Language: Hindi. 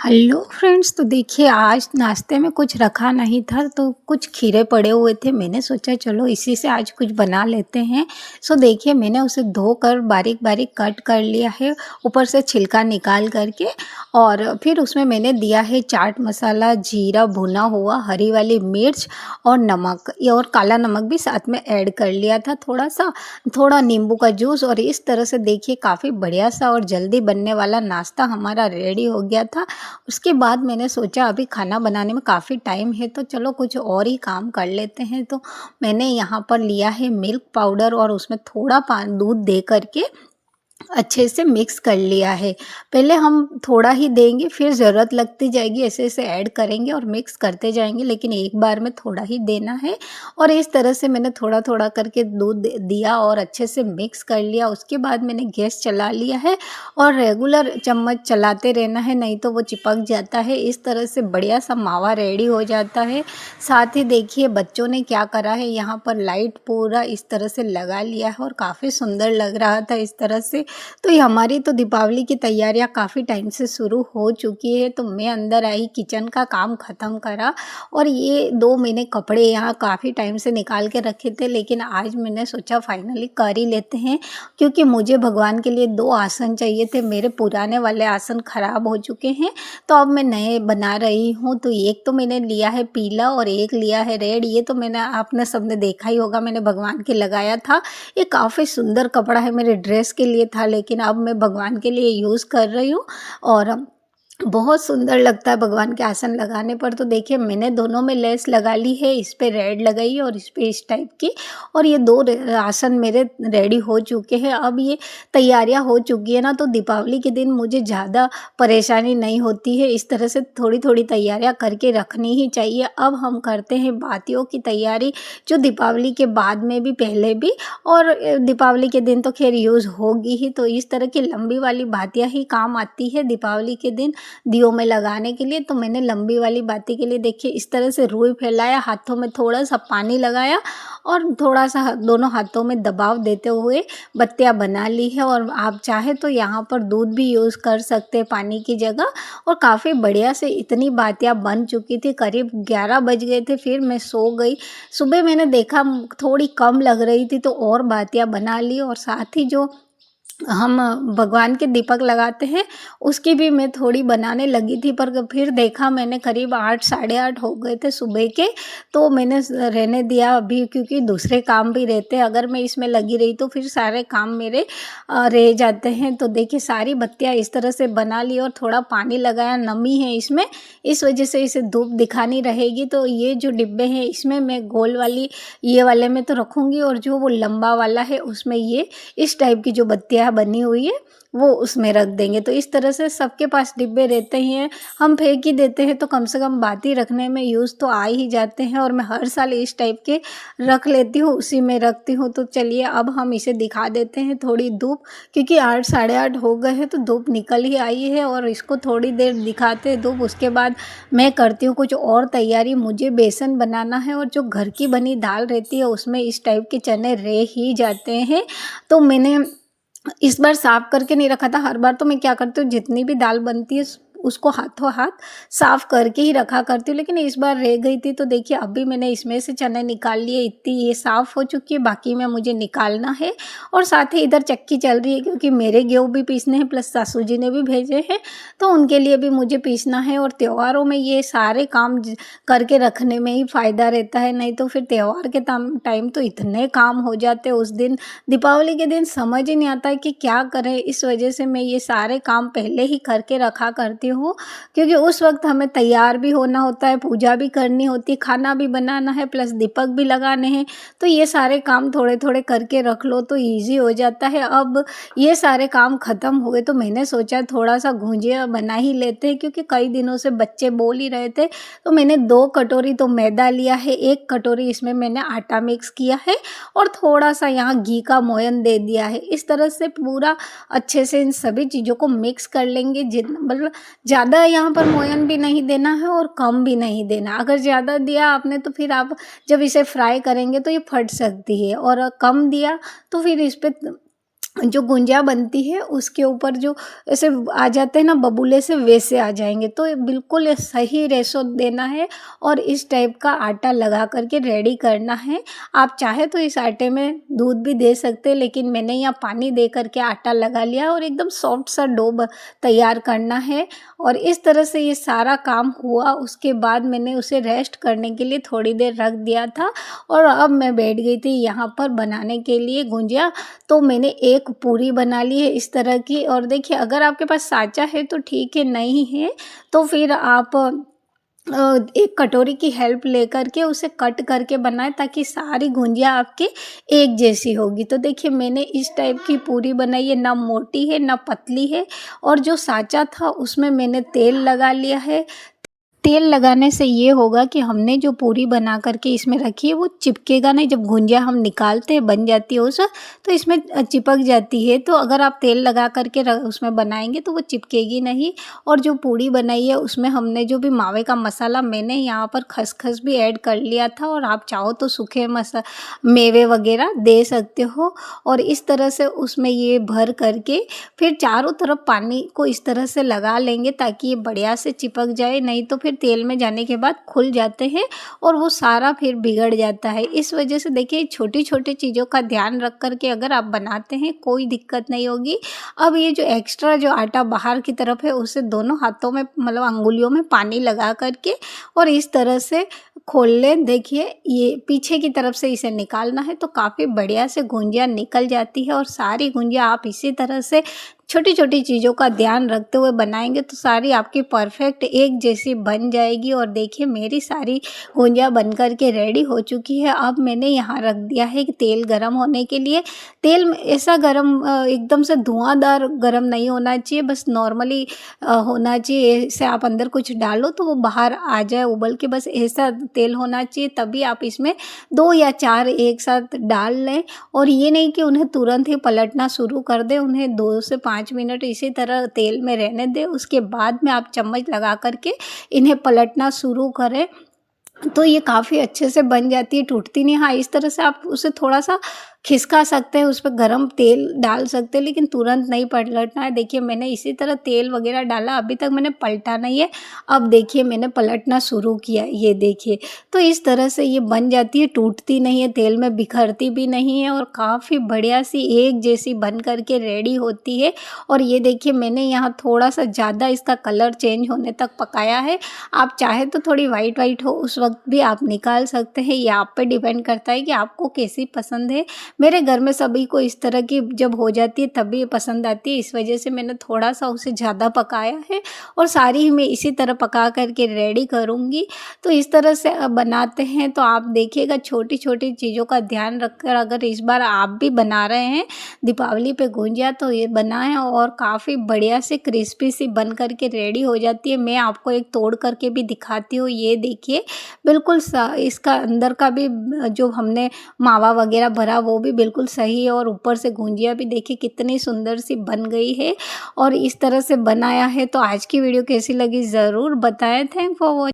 हेलो फ्रेंड्स, तो देखिए आज नाश्ते में कुछ रखा नहीं था तो कुछ खीरे पड़े हुए थे। मैंने सोचा चलो इसी से आज कुछ बना लेते हैं। सो देखिए मैंने उसे धोकर बारीक बारीक कट कर लिया है, ऊपर से छिलका निकाल करके। और फिर उसमें मैंने दिया है चाट मसाला, जीरा भुना हुआ, हरी वाली मिर्च और नमक, ये और काला नमक भी साथ में ऐड कर लिया था थोड़ा सा, थोड़ा नींबू का जूस। और इस तरह से देखिए काफ़ी बढ़िया सा और जल्दी बनने वाला नाश्ता हमारा रेडी हो गया था। उसके बाद मैंने सोचा अभी खाना बनाने में काफ़ी टाइम है तो चलो कुछ और ही काम कर लेते हैं। तो मैंने यहाँ पर लिया है मिल्क पाउडर और उसमें थोड़ा दूध दे करके अच्छे से मिक्स कर लिया है। पहले हम थोड़ा ही देंगे, फिर ज़रूरत लगती जाएगी ऐसे-ऐसे ऐड करेंगे और मिक्स करते जाएँगे, लेकिन एक बार में थोड़ा ही देना है। और इस तरह से मैंने थोड़ा-थोड़ा करके दूध दिया और अच्छे से मिक्स कर लिया। उसके बाद मैंने गैस चला लिया है और रेगुलर चम्मच चलाते रहना है, नहीं तो वो चिपक जाता है। इस तरह से बढ़िया-सा मावा रेडी हो जाता है। साथ ही देखिए बच्चों ने क्या करा है, यहाँ पर लाइट पूरा इस तरह से लगा लिया है और काफ़ी सुंदर लग रहा था इस तरह से। तो ये हमारी तो दीपावली की तैयारियां काफ़ी टाइम से शुरू हो चुकी है। तो मैं अंदर आई, किचन का काम ख़त्म करा और ये 2 मैंने कपड़े यहाँ काफ़ी टाइम से निकाल के रखे थे, लेकिन आज मैंने सोचा फाइनली कर ही लेते हैं, क्योंकि मुझे भगवान के लिए 2 आसन चाहिए थे। मेरे पुराने वाले आसन ख़राब हो चुके हैं तो अब मैं नए बना रही हूँ। तो एक तो मैंने लिया है पीला और एक लिया है रेड। ये तो मैंने आपने सबने देखा ही होगा, मैंने भगवान के लगाया था। ये काफ़ी सुंदर कपड़ा है, मेरे ड्रेस के लिए था लेकिन अब मैं भगवान के लिए यूज़ कर रही हूँ और बहुत सुंदर लगता है भगवान के आसन लगाने पर। तो देखिए मैंने दोनों में लेस लगा ली है, इस पे रेड लगाई है और इस पे इस टाइप की। और ये 2 आसन मेरे रेडी हो चुके हैं। अब ये तैयारियां हो चुकी है ना, तो दीपावली के दिन मुझे ज़्यादा परेशानी नहीं होती है। इस तरह से थोड़ी थोड़ी तैयारियां करके रखनी ही चाहिए। अब हम करते हैं बातियों की तैयारी, जो दीपावली के बाद में भी पहले भी और दीपावली के दिन तो खैर यूज़ होगी ही। तो इस तरह की लंबी वाली बातियाँ ही काम आती है दीपावली के दिन दियों में लगाने के लिए। तो मैंने लंबी वाली बाती के लिए देखिए इस तरह से रुई फैलाया, हाथों में थोड़ा सा पानी लगाया और थोड़ा सा दोनों हाथों में दबाव देते हुए बत्तियां बना ली है। और आप चाहे तो यहाँ पर दूध भी यूज़ कर सकते हैं पानी की जगह। और काफ़ी बढ़िया से इतनी बातियां बन चुकी थी, करीब 11 बज गए थे, फिर मैं सो गई। सुबह मैंने देखा थोड़ी कम लग रही थी तो और बातियां बना ली। और साथ ही जो हम भगवान के दीपक लगाते हैं उसकी भी मैं थोड़ी बनाने लगी थी, पर फिर देखा मैंने करीब 8 साढ़े 8 हो गए थे सुबह के। तो मैंने रहने दिया अभी, क्योंकि दूसरे काम भी रहते हैं। अगर मैं इसमें लगी रही तो फिर सारे काम मेरे रह जाते हैं। तो देखिए सारी बत्तियां इस तरह से बना ली और थोड़ा पानी लगाया, नमी है इसमें, इस वजह से इसे धूप दिखानी रहेगी। तो ये जो डिब्बे हैं इसमें मैं गोल वाली ये वाले में तो रखूँगी, और जो वो लंबा वाला है उसमें ये इस टाइप की जो बत्तियाँ बनी हुई है वो उसमें रख देंगे। तो इस तरह से सबके पास डिब्बे रहते ही हैं, हम फेंक ही देते हैं तो कम से कम बाती रखने में यूज़ तो आ ही जाते हैं। और मैं हर साल इस टाइप के रख लेती हूँ, उसी में रखती हूँ। तो चलिए अब हम इसे दिखा देते हैं थोड़ी धूप, क्योंकि 8 साढ़े 8 हो गए हैं तो धूप निकल ही आई है। और इसको थोड़ी देर दिखाते हैं धूप, उसके बाद मैं करती हूँ कुछ और तैयारी। मुझे बेसन बनाना है और जो घर की बनी दाल रहती है उसमें इस टाइप के चने रह ही जाते हैं। तो मैंने इस बार साफ करके नहीं रखा था। हर बार तो मैं क्या करती हूँ, जितनी भी दाल बनती है उसको हाथों हाथ साफ करके ही रखा करती हूँ, लेकिन इस बार रह गई थी। तो देखिए अभी मैंने इसमें से चने निकाल लिए, इतनी ये साफ हो चुकी है, बाकी में मुझे निकालना है। और साथ ही इधर चक्की चल रही है, क्योंकि मेरे गेहूँ भी पीसने हैं, प्लस सासू जी ने भी भेजे हैं तो उनके लिए भी मुझे पीसना है। और त्योहारों में ये सारे काम करके रखने में ही फ़ायदा रहता है, नहीं तो फिर त्यौहार के टाइम तो इतने काम हो जाते हैं उस दिन, दीपावली के दिन समझ ही नहीं आता है कि क्या करें। इस वजह से मैं ये सारे काम पहले ही करके रखा करती हूँ, क्योंकि उस वक्त हमें तैयार भी होना होता है, पूजा भी करनी होती है, खाना भी बनाना है, प्लस दीपक भी लगाने हैं। तो ये सारे काम थोड़े थोड़े करके रख लो तो ईजी हो जाता है। अब ये सारे काम ख़त्म हुए तो मैंने सोचा थोड़ा सा गुंजिया बना ही लेते हैं, क्योंकि कई दिनों से बच्चे बोल ही रहे थे। तो मैंने 2 कटोरी तो मैदा लिया है, 1 कटोरी इसमें मैंने आटा मिक्स किया है और थोड़ा सा यहाँ घी का मोयन दे दिया है। इस तरह से पूरा अच्छे से इन सभी चीज़ों को मिक्स कर लेंगे। जितना मतलब ज़्यादा यहाँ पर मोयन भी नहीं देना है और कम भी नहीं देना। अगर ज़्यादा दिया आपने तो फिर आप जब इसे फ्राई करेंगे तो ये फट सकती है, और कम दिया तो फिर इस पे जो गुंजिया बनती है उसके ऊपर जो ऐसे आ जाते हैं ना बबूले से, वैसे आ जाएंगे। तो ये बिल्कुल ये सही रेशो देना है और इस टाइप का आटा लगा करके रेडी करना है। आप चाहे तो इस आटे में दूध भी दे सकते हैं, लेकिन मैंने यहाँ पानी दे करके आटा लगा लिया और एकदम सॉफ्ट सा डो तैयार करना है। और इस तरह से ये सारा काम हुआ। उसके बाद मैंने उसे रेस्ट करने के लिए थोड़ी देर रख दिया था और अब मैं बैठ गई थी यहाँ पर बनाने के लिए गुंजिया। तो मैंने एक पूरी बना ली है इस तरह की। और देखिए, अगर आपके पास साँचा है तो ठीक है, नहीं है तो फिर आप एक कटोरी की हेल्प लेकर के उसे कट करके बनाएं, ताकि सारी गुंजिया आपकी एक जैसी होगी। तो देखिए, मैंने इस टाइप की पूरी बनाई है, ना मोटी है ना पतली है। और जो साँचा था उसमें मैंने तेल लगा लिया है। तेल लगाने से ये होगा कि हमने जो पूरी बना करके इसमें रखी है वो चिपकेगा नहीं। जब गुंजिया हम निकालते हैं, बन जाती है उस तो इसमें चिपक जाती है। तो अगर आप तेल लगा करके उसमें बनाएंगे तो वो चिपकेगी नहीं। और जो पूरी बनाई है उसमें हमने जो भी मावे का मसाला, मैंने यहाँ पर खसखस भी ऐड कर लिया था, और आप चाहो तो सूखे मेवे वगैरह दे सकते हो। और इस तरह से उसमें ये भर करके फिर चारों तरफ पानी को इस तरह से लगा लेंगे ताकि ये बढ़िया से चिपक जाए, नहीं तो फिर तेल में जाने के बाद खुल जाते हैं और वो सारा फिर बिगड़ जाता है। इस वजह से देखिए, छोटी छोटी चीज़ों का ध्यान रख कर के अगर आप बनाते हैं कोई दिक्कत नहीं होगी। अब ये जो एक्स्ट्रा जो आटा बाहर की तरफ है उसे दोनों हाथों में, मतलब अंगुलियों में पानी लगा करके और इस तरह से खोल लें। देखिए, ये पीछे की तरफ से इसे निकालना है तो काफ़ी बढ़िया से गुंजिया निकल जाती है। और सारी गुंजिया आप इसी तरह से छोटी छोटी चीज़ों का ध्यान रखते हुए बनाएंगे तो सारी आपकी परफेक्ट एक जैसी बन जाएगी। और देखिए, मेरी सारी गुंजिया बन कर के रेडी हो चुकी है। अब मैंने यहाँ रख दिया है कि तेल गरम होने के लिए। तेल ऐसा गरम, एकदम से धुआंधार गरम नहीं होना चाहिए, बस नॉर्मली होना चाहिए। ऐसे आप अंदर कुछ डालो तो वो बाहर आ जाए उबल के, बस ऐसा तेल होना चाहिए। तभी आप इसमें 2 या 4 एक साथ डाल लें। और ये नहीं कि उन्हें तुरंत ही पलटना शुरू कर दें, उन्हें 2 से 5 मिनट इसी तरह तेल में रहने दें। उसके बाद में आप चम्मच लगा करके इन्हें पलटना शुरू करें तो ये काफ़ी अच्छे से बन जाती है, टूटती नहीं। हाँ, इस तरह से आप उसे थोड़ा-सा खिसका सकते हैं, उस पे गरम तेल डाल सकते हैं, लेकिन तुरंत नहीं पलटना है। देखिए, मैंने इसी तरह तेल वगैरह डाला, अभी तक मैंने पलटा नहीं है। अब देखिए, मैंने पलटना शुरू किया, ये देखिए। तो इस तरह से ये बन जाती है, टूटती नहीं है, तेल में बिखरती भी नहीं है और काफ़ी बढ़िया-सी एक जैसी बन कर के रेडी होती है। और ये देखिए, मैंने यहाँ थोड़ा-सा ज़्यादा इसका कलर चेंज होने तक पकाया है। आप चाहे तो थोड़ी वाइट-वाइट हो उस वक़्त भी आप निकाल सकते हैं, ये आप पे डिपेंड करता है कि आपको कैसी पसंद है। मेरे घर में सभी को इस तरह की जब हो जाती है तभी पसंद आती है, इस वजह से मैंने थोड़ा-सा उसे ज़्यादा पकाया है और सारी ही मैं इसी तरह पका कर के रेडी करूँगी। तो इस तरह से बनाते हैं तो आप देखिएगा, छोटी-छोटी चीज़ों का ध्यान रखकर अगर इस बार आप भी बना रहे हैं दीपावली पे गुंजिया तो ये बनाएँ और काफ़ी बढ़िया से क्रिस्पी सी बन कर के रेडी हो जाती है। मैं आपको एक तोड़ करके भी दिखाती हूँ, ये देखिए बिल्कुल इसका अंदर का भी जो हमने मावा वगैरह भरा वो भी बिल्कुल सही है और ऊपर से गुंजिया भी देखिए कितनी सुंदर सी बन गई है और इस तरह से बनाया है। तो आज की वीडियो कैसी लगी ज़रूर बताएं। Thank for watching.